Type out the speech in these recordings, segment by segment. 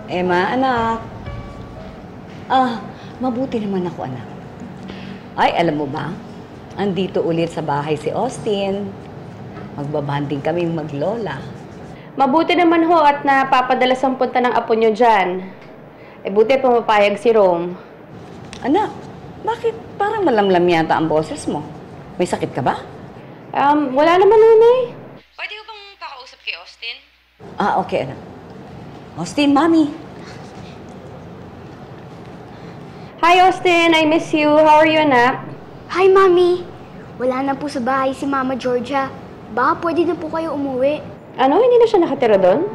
Emma, anak. Mabuti naman ako, anak. Ay, alam mo ba? Andito ulit sa bahay si Austin. Magbabanding kaming maglola. Mabuti naman ho at napapadalas ang punta ng apo nyo dyan. Buti pumapayag si Rome. Anak, bakit parang malamlam yata ang boses mo? May sakit ka ba? Wala naman, nanay. Pwede ko bang pakausap kay Austin? Okay, anak. Austin, Mommy. Hi, Austin. I miss you. How are you, anak? Hi, Mami. Wala na po sa bahay si Mama Georgia. Baka pwede na po kayo umuwi. Ano? Hindi na siya nakatira doon?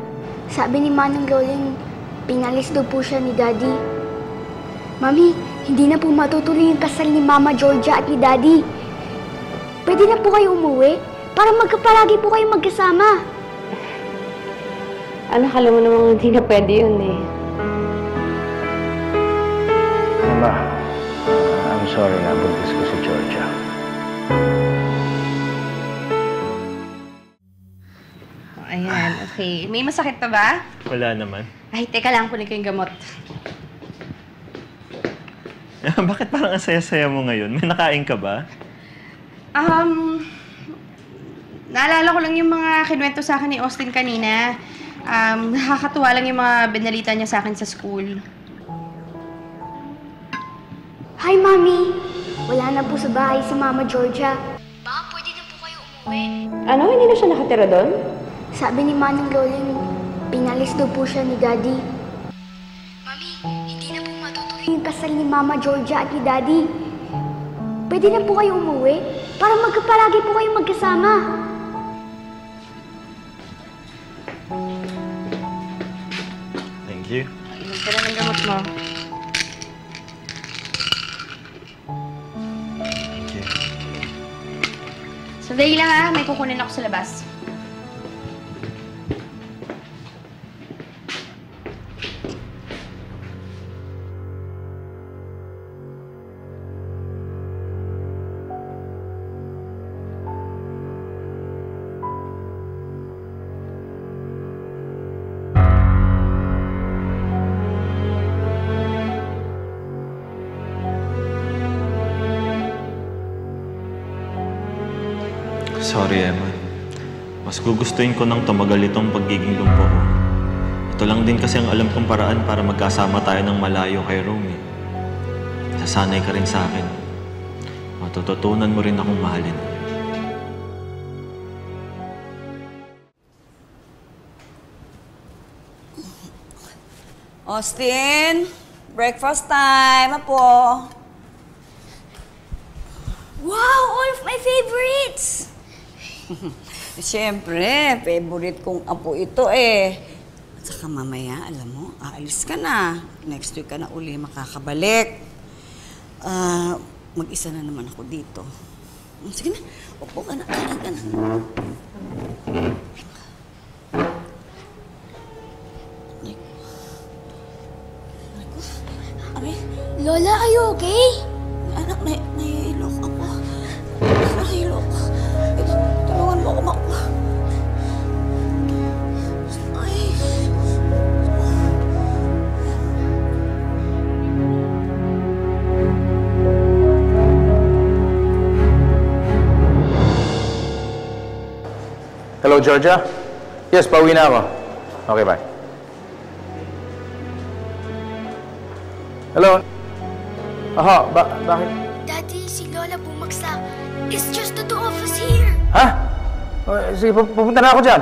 Sabi ni Manang Loling, pinalis daw po siya ni Daddy. Mami, hindi na po matutuloy yung kasal ni Mama Georgia at ni Daddy. Pwede na po kayo umuwi para magkapalagi po kayo magkasama. Anak, alam mo namang hindi na pwede yun eh. Mama, I'm sorry na buntis ko si Georgia. Ayan, okay. May masakit pa ba? Wala naman. Ay, teka lang, kunin ko yung gamot. Bakit parang ang saya-saya mo ngayon? May nakain ka ba? Naalala ko lang yung mga kinuwento sa akin ni Austin kanina. Nakakatuwa lang yung mga binalita niya sa akin sa school. Hi, Mami. Wala na po sa bahay si Mama Georgia. Baka pwede na po kayo umuwi. Ano? Hindi na siya nakatira doon? Sabi ni Manang Loling, pinalis daw po siya ni Daddy. Mami, hindi na po matutuloy yung kasal ni Mama Georgia at ni Daddy. Pwede na po kayo umuwi para magkapalagi po kayo magkasama. Thank you. Inom ka na ng gamot mo. Thank you. Sandali lang ha, may kukunin ako sa labas. Sorry, Emma. Mas gugustuhin ko nang tumagal itong pagiging lumpo ko. Ito lang din kasi ang alam kong paraan para magkasama tayo ng malayo kay Rome. Sasanay ka rin sa akin. Matututunan mo rin akong mahalin. Austin, breakfast time, apo. Wow, all of my favorites! Siyempre, favorite kong apo ito eh. At saka mamaya, alam mo, aalis ka na. Next week ka na uli makakabalik. Mag-isa na naman ako dito. Sige na, upo ka na, kain ka na. Lola, are you okay? Anak, nahihilok ako. Nahihilok. Tulungan mo ako makuha. Ay. Hello, Georgia? Yes, pauwi na ako. Okay, bye. Hello? Aha, bakit? Daddy, si Lola bumagsak. It's just the two of us here. Ha? Sige, pupunta na ako dyan.